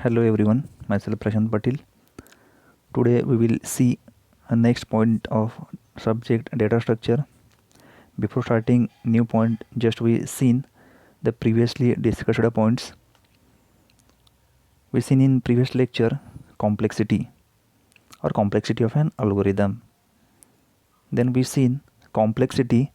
Hello everyone, myself Prashant Patil. Today we will see a next point of subject data structure. Before starting new point, just we seen the previously discussed points. We seen in previous lecture complexity or complexity of an algorithm. Then we seen complexity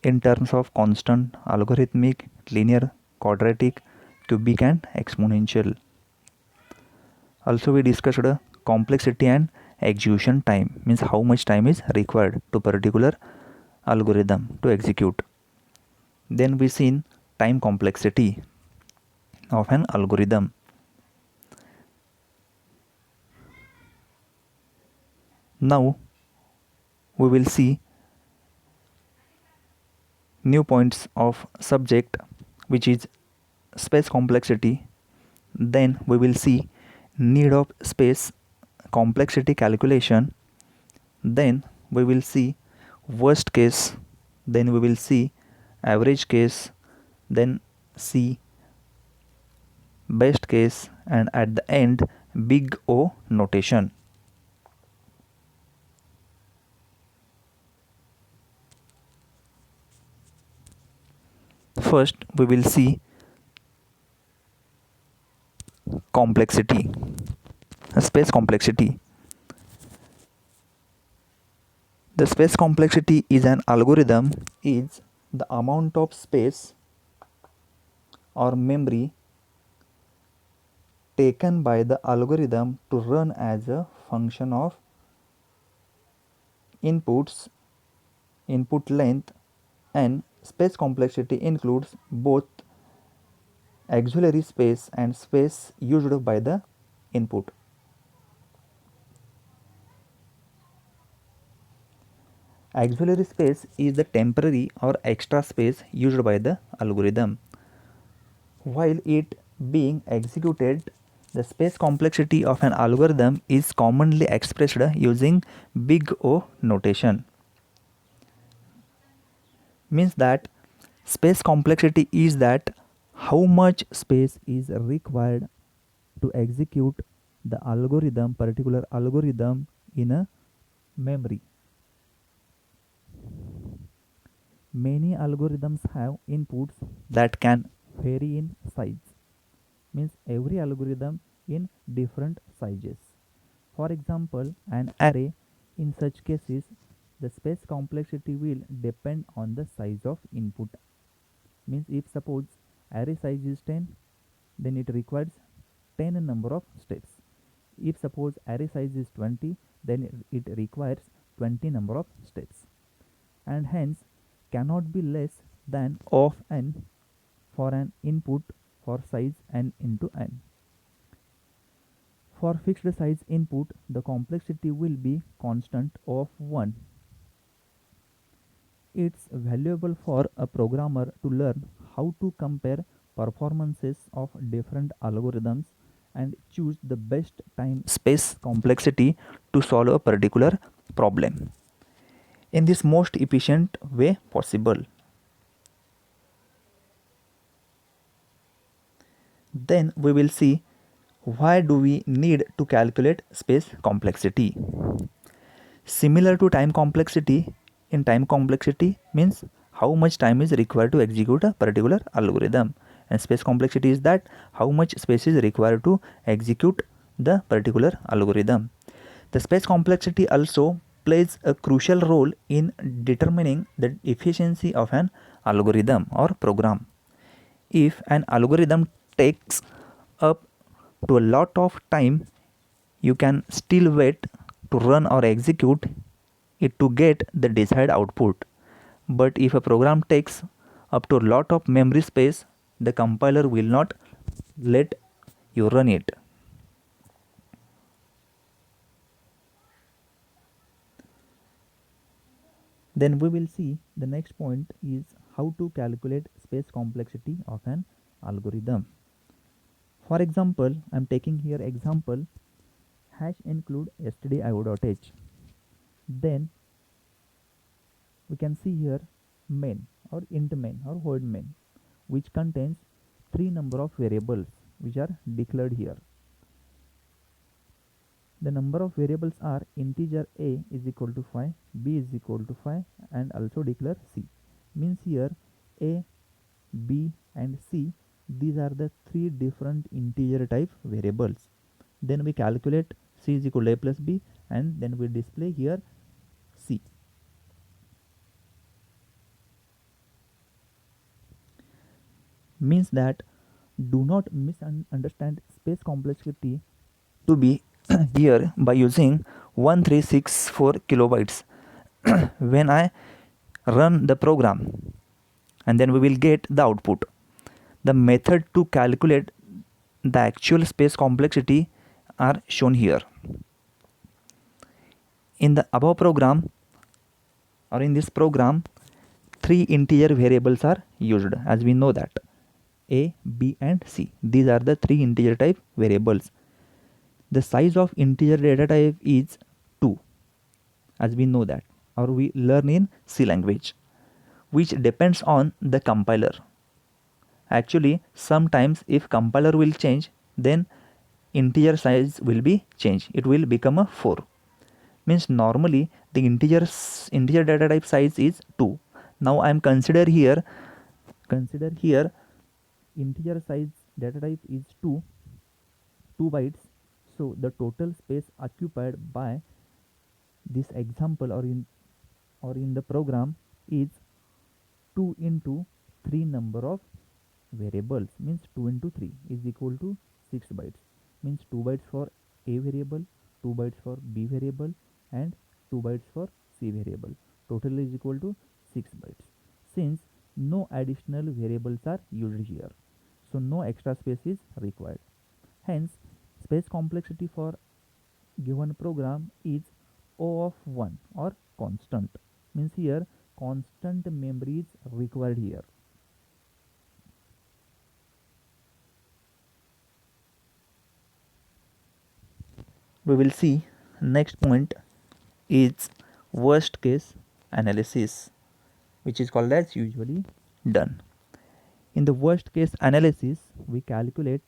in terms of constant, algorithmic, linear, quadratic, cubic and exponential. Also we discussed complexity and execution time, means how much time is required to particular algorithm to execute. Then we seen time complexity of an algorithm. Now we will see new points of subject, which is space complexity. Then we will see need of space complexity calculation. Then we will see worst case. Then we will see average case. Then see best case, and at the end big O notation. First we will see complexity, space complexity. The space complexity is an algorithm is the amount of space or memory taken by the algorithm to run as a function of input length, and space complexity includes both auxiliary space and space used by the input. Auxiliary space is the temporary or extra space used by the algorithm. While it being executed, the space complexity of an algorithm is commonly expressed using big O notation. Means that space complexity is that how much space is required to execute the algorithm, particular algorithm in a memory. Many algorithms have inputs that can vary in size, means every algorithm in different sizes. For example, an array, in such cases the space complexity will depend on the size of input. Means if suppose array size is 10, then it requires 10 number of steps. If suppose array size is 20, then it requires 20 number of steps, and hence cannot be less than of n for an input for size n into n. For fixed size input, the complexity will be constant of 1. It's valuable for a programmer to learn how to compare performances of different algorithms and choose the best time space complexity to solve a particular problem in this most efficient way possible. Then we will see why do we need to calculate space complexity. Similar to time complexity, in time complexity means how much time is required to execute a particular algorithm, and space complexity is that how much space is required to execute the particular algorithm. The space complexity also plays a crucial role in determining the efficiency of an algorithm or program. If an algorithm takes up to a lot of time, you can still wait to run or execute it to get the desired output. But if a program takes up to a lot of memory space, the compiler will not let you run it. Then we will see the next point is how to calculate space complexity of an algorithm. For example, I am taking here example hash include stdio.h. Then we can see here main or int main or hold main, which contains 3 number of variables which are declared here. The number of variables are integer a is equal to 5, b is equal to 5, and also declare c. Means here a, b and c, these are the three different integer type variables. Then we calculate c is equal to a plus b, and then we display here c. Means that do not misunderstand space complexity to be here by using 1364 kilobytes when I run the program, and then we will get the output. The method to calculate the actual space complexity are shown here. In the above program, or in this program, three integer variables are used, as we know that a, b and c. These are the three integer type variables. The size of integer data type is 2, as we know that, or we learn in C language, which depends on the compiler. Actually, sometimes if compiler will change, then integer size will be changed. It will become a 4. Means normally the integer data type size is 2. Now I am consider here integer size data type is 2 bytes. So the total space occupied by this example or in the program is 2 into 3 number of variables. Means 2 into 3 is equal to 6 bytes. Means 2 bytes for a variable, 2 bytes for b variable, and 2 bytes for c variable. Total is equal to 6 bytes. Since no additional variables are used here, so no extra space is required. Hence, space complexity for given program is O of 1 or constant. Means here constant memory is required here. We will see next point is worst case analysis, which is called as usually done. In the worst case analysis, we calculate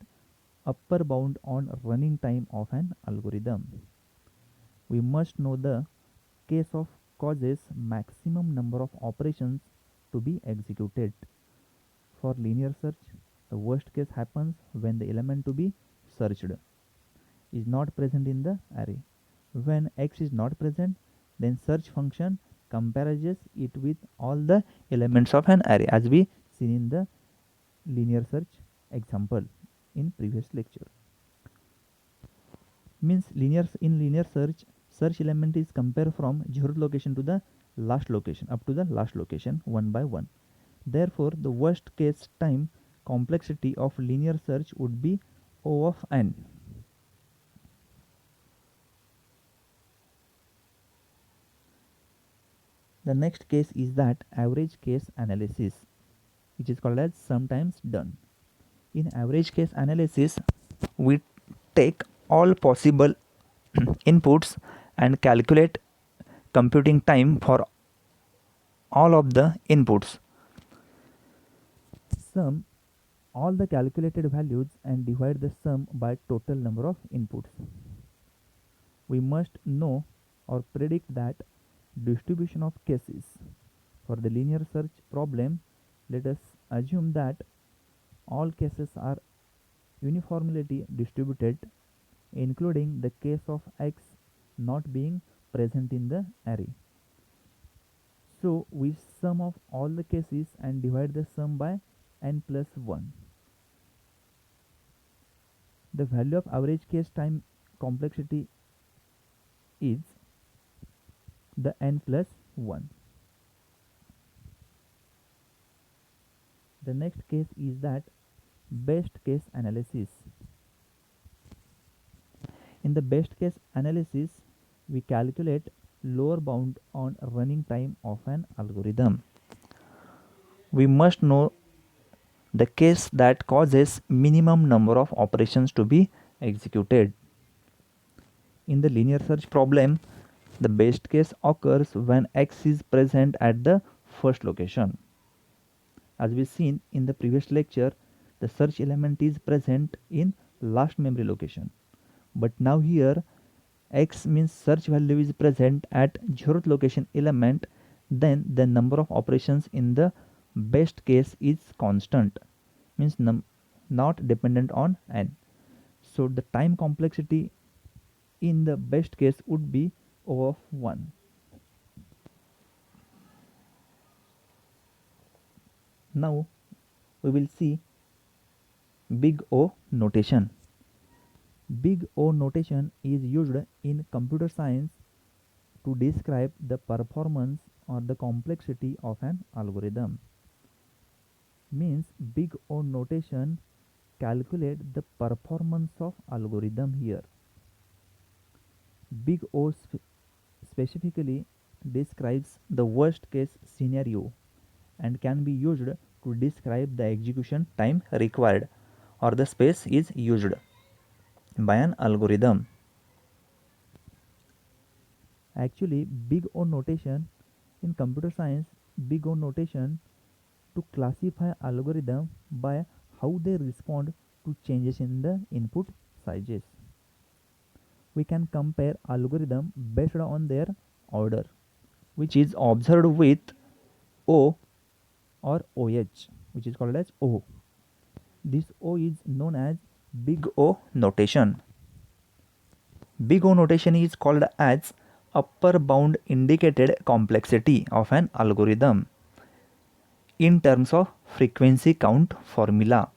upper bound on running time of an algorithm. We must know the case of causes maximum number of operations to be executed. For linear search, the worst case happens when the element to be searched is not present in the array. When x is not present, then search function compares it with all the elements of an array, as we seen in the linear search example in previous lecture. Means in linear search element is compared from 0th location to the last location, up to the last location, one by one. Therefore, the worst case time complexity of linear search would be O of n. The next case is that average case analysis, which is called as sometimes done. In average case analysis, we take all possible inputs and calculate computing time for all of the inputs. Sum all the calculated values and divide the sum by total number of inputs. We must know or predict that distribution of cases. For the linear search problem, let us assume that all cases are uniformly distributed, including the case of x not being present in the array. So we sum of all the cases and divide the sum by n plus 1. The value of average case time complexity is the n plus 1. The next case is that best case analysis. In the best case analysis, we calculate lower bound on running time of an algorithm. We must know the case that causes minimum number of operations to be executed. In the linear search problem, the best case occurs when x is present at the first location. As we seen in the previous lecture, the search element is present in last memory location. But now here x means search value is present at 0th location element, then the number of operations in the best case is constant, means not dependent on n. So the time complexity in the best case would be O of 1. Now we will see big O notation. Big O notation is used in computer science to describe the performance or the complexity of an algorithm. Means big O notation calculate the performance of algorithm here. Big O specifically describes the worst case scenario and can be used to describe the execution time required or the space is used by an algorithm. Actually, big O notation in computer science, big O notation to classify algorithm by how they respond to changes in the input sizes. We can compare algorithm based on their order, which is observed with O or OH, which is called as O. This O is known as big O notation. Big O notation is called as upper bound indicated complexity of an algorithm in terms of frequency count formula.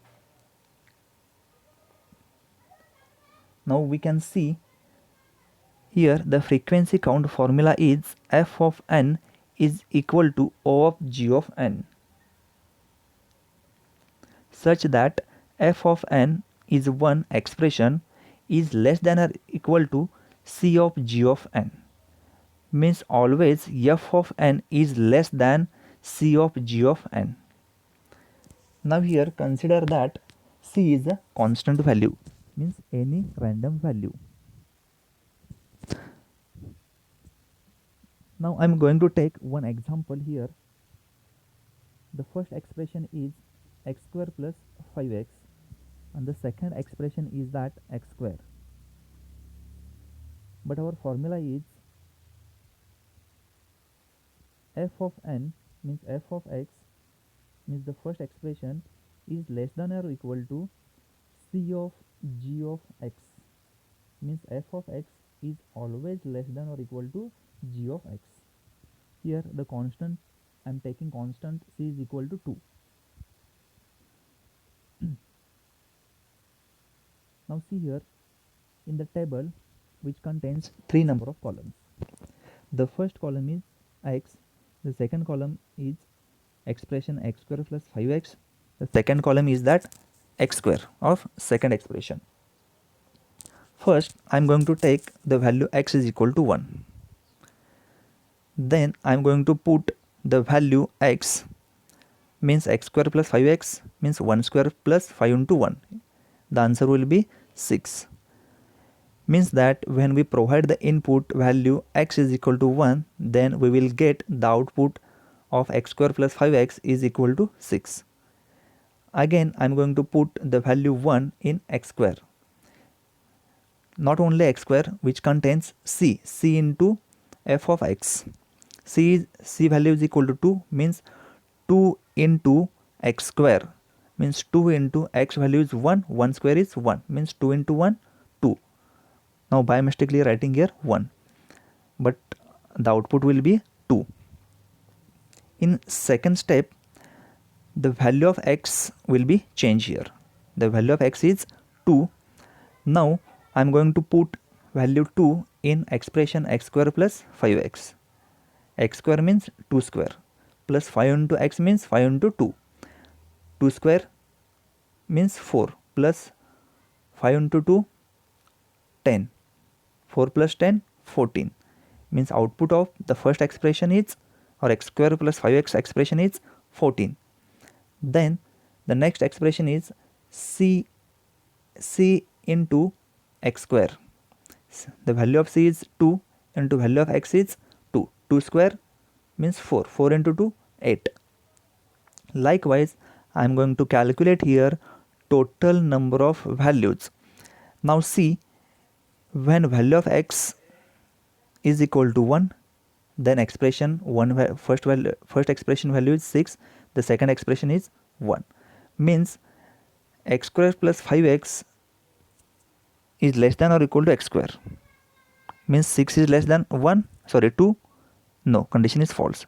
Now we can see here the frequency count formula is f of n is equal to O of g of n, such that f of n is one expression is less than or equal to c of g of n. Means always f of n is less than c of g of n. Now here consider that c is a constant value, means any random value. Now I am going to take one example here. The first expression is x square plus 5x and the second expression is that x square. But our formula is f of n means f of x means the first expression is less than or equal to c of g of x, means f of x is always less than or equal to g of x. Here the constant, I am taking constant c is equal to 2. Now see here in the table which contains 3 number of columns. The first column is x, the second column is expression x square plus 5x, the second column is that x square of second expression. First I am going to take the value x is equal to 1. Then I am going to put the value x means x square plus 5x means 1 square plus 5 into 1. The answer will be 6. Means that when we provide the input value x is equal to 1, then we will get the output of x square plus 5x is equal to 6. Again I am going to put the value 1 in x square. Not only x square which contains c into f of x. C value is equal to 2 means 2 into x square means 2 into x value is 1, 1 square is 1 means 2 into 1 2. Now by mistakenly writing here 1, but the output will be 2. In second step the value of x will be changed here. The value of x is 2. Now I am going to put value 2 in expression x square plus 5x. X square means 2 square plus 5 into x means 5 into 2. 2 square means 4 plus 5 into 2 10. 4 plus 10 14. Means output of the first expression is, or x square plus 5x expression is 14. Then the next expression is c into x square. The value of c is 2 into value of x is 2. 2 square means 4. 4 into 2 8. Likewise I am going to calculate here total number of values. Now see, when value of x is equal to 1, then expression first expression value is 6, the second expression is 1, means x square plus 5x is less than or equal to x square, means 6 is less than 2, no, condition is false.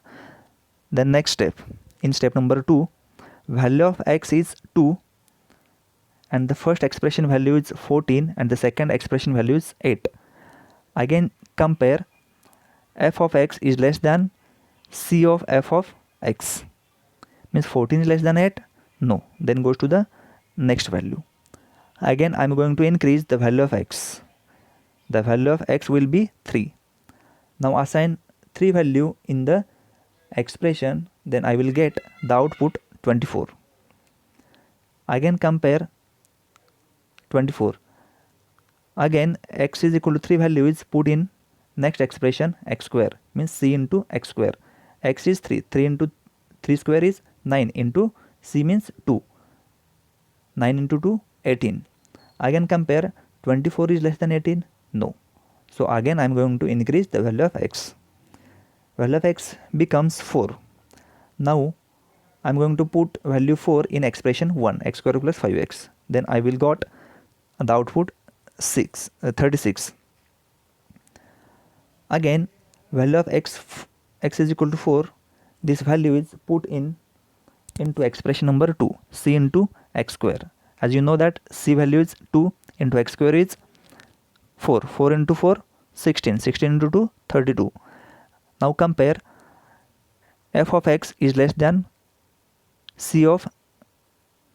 Then next step, in step number 2, value of x is 2 and the first expression value is 14 and the second expression value is 8. Again compare f of x is less than c of f of x, means 14 is less than 8, no, then goes to the next value. Again I am going to increase the value of x, the value of x will be 3. Now assign 3 value in the expression, then I will get the output 24. Again compare 24. Again x is equal to 3 value is put in next expression, x square, means c into x square. X is 3, 3 into 3 square is 9 into c means 2, 9 into 2 18. Again compare 24 is less than 18, no. So again I am going to increase the value of x. Value of x becomes 4. Now I am going to put value 4 in expression 1, x square plus 5x. Then I will got the output 36. Again value of x is equal to 4. This value is put into expression number 2, c into x square. As you know that c value is 2 into x square is 4, 4 into 4 16, 16 into 2 32. Now compare f of x is less than c of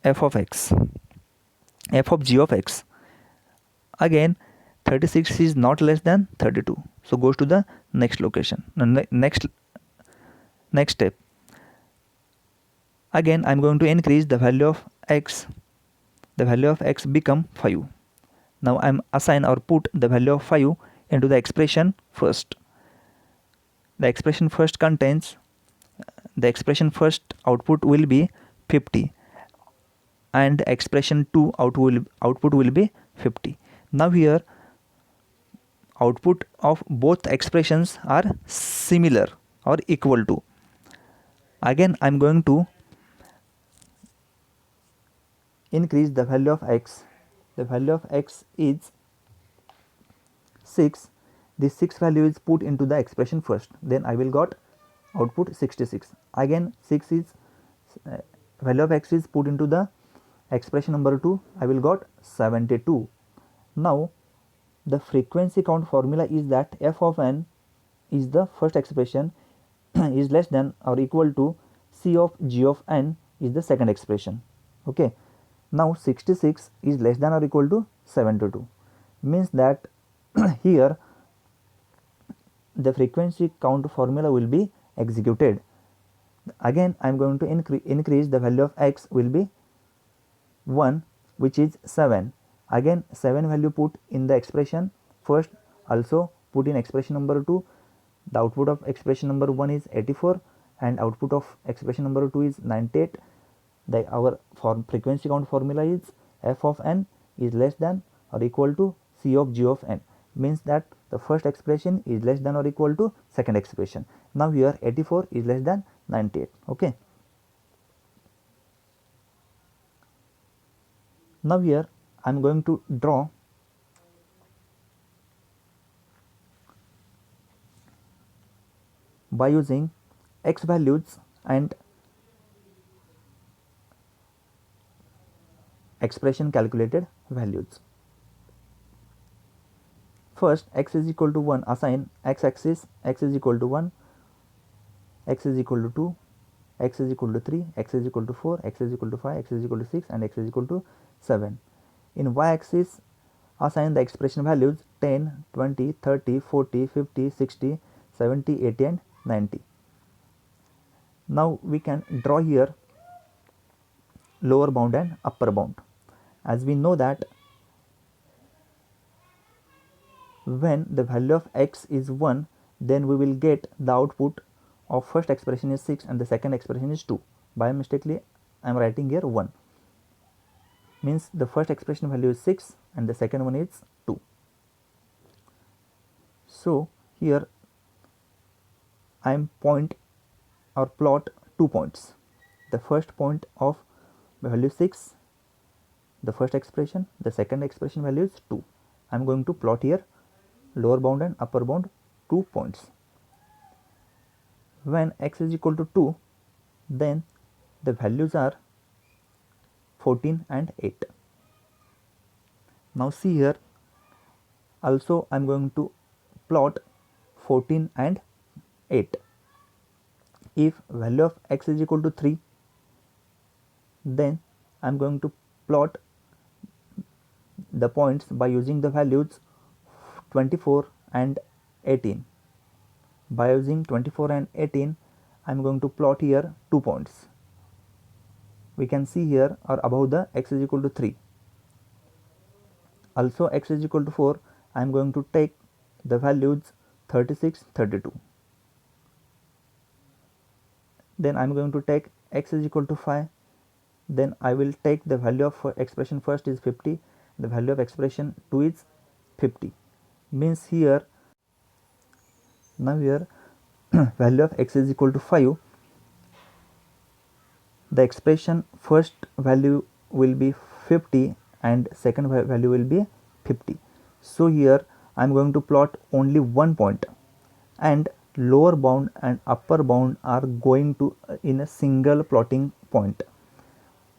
f of x, f of g of x. Again 36 is not less than 32, so goes to the next location, next step. Again I am going to increase the value of x, the value of x become 5. Now I am assign or put the value of 5 into the expression first. The expression first contains, the expression first output will be 50 and expression 2 output will be 50. Now here output of both expressions are similar or equal to. Again I am going to increase the value of x. The value of x is 6. This 6 value is put into the expression first, then I will got output 66. Again 6 is value of x is put into the expression number 2, I will got 72. Now the frequency count formula is that f of n is the first expression is less than or equal to c of g of n is the second expression. Okay, now 66 is less than or equal to 72, means that here the frequency count formula will be executed. Again I am going to increase the value of x will be 1, which is 7. Again 7 value put in the expression first, also put in expression number 2. The output of expression number 1 is 84 and output of expression number 2 is 98. Our frequency count formula is f of n is less than or equal to c of g of n, means that the first expression is less than or equal to second expression. Now here 84 is less than 98. Okay, now here I am going to draw by using x values and expression calculated values. First x is equal to 1, assign x axis, x is equal to 1, x is equal to 2, x is equal to 3, x is equal to 4, x is equal to 5, x is equal to 6 and x is equal to 7. In y axis assign the expression values 10, 20, 30, 40, 50, 60, 70, 80 and 90. Now we can draw here lower bound and upper bound. As we know that when the value of x is 1, then we will get the output of first expression is 6 and the second expression is 2. By mistakenly I am writing here 1. means the first expression value is 6 and the second one is 2. So here I am point or plot 2 points. The first point of value 6, the first expression, the second expression value is 2. I am going to plot here lower bound and upper bound 2 points. When x is equal to 2, then the values are 14 and 8. Now see here, also I am going to plot 14 and 8. If value of x is equal to 3, then I am going to plot the points by using the values 24 and 18. By using 24 and 18, I am going to plot here 2 points. We can see here or above the x is equal to 3. Also x is equal to 4, I am going to take the values 36, 32. Then I am going to take x is equal to 5. Then I will take the value of expression first is 50, the value of expression 2 is 50. Means here, now here value of x is equal to 5, the expression first value will be 50 and second value will be 50. So here I am going to plot only one point, and lower bound and upper bound are going to in a single plotting point.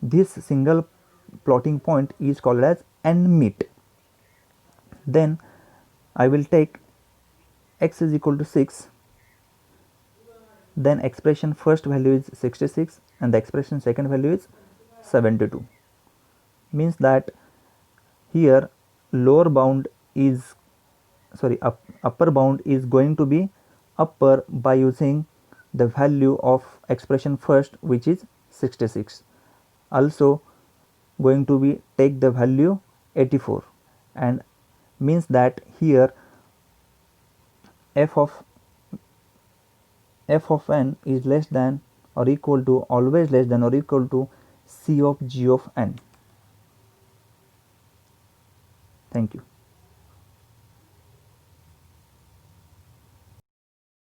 This single plotting point is called as end meet. Then I will take x is equal to 6, then expression first value is 66 and the expression second value is 72. Means that here lower bound is upper bound is going to be upper by using the value of expression first, which is 66. Also going to be take the value 84, and means that here f of n is less than or equal to, always less than or equal to c of g of n. Thank you.